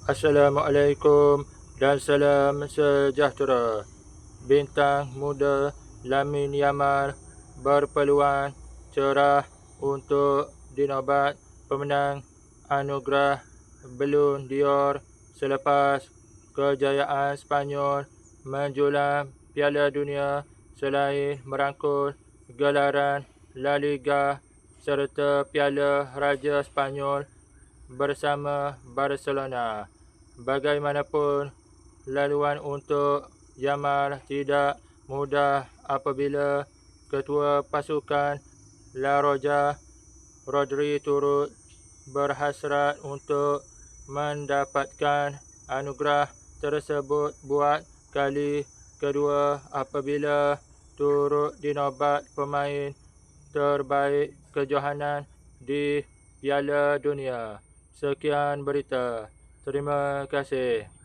Assalamualaikum dan salam sejahtera. Bintang muda Lamine Yamal berpeluang cerah untuk dinobat pemenang anugerah Ballon d'Or selepas kejayaan Spanyol menjulang Piala Dunia selain merangkul gelaran La Liga serta Piala Raja Spanyol bersama Barcelona. Bagaimanapun, laluan untuk Yamal tidak mudah apabila ketua pasukan La Roja, Rodri, turut berhasrat untuk mendapatkan anugerah tersebut buat kali kedua apabila turut dinobat pemain terbaik kejohanan di Piala Dunia. Sekian berita. Terima kasih.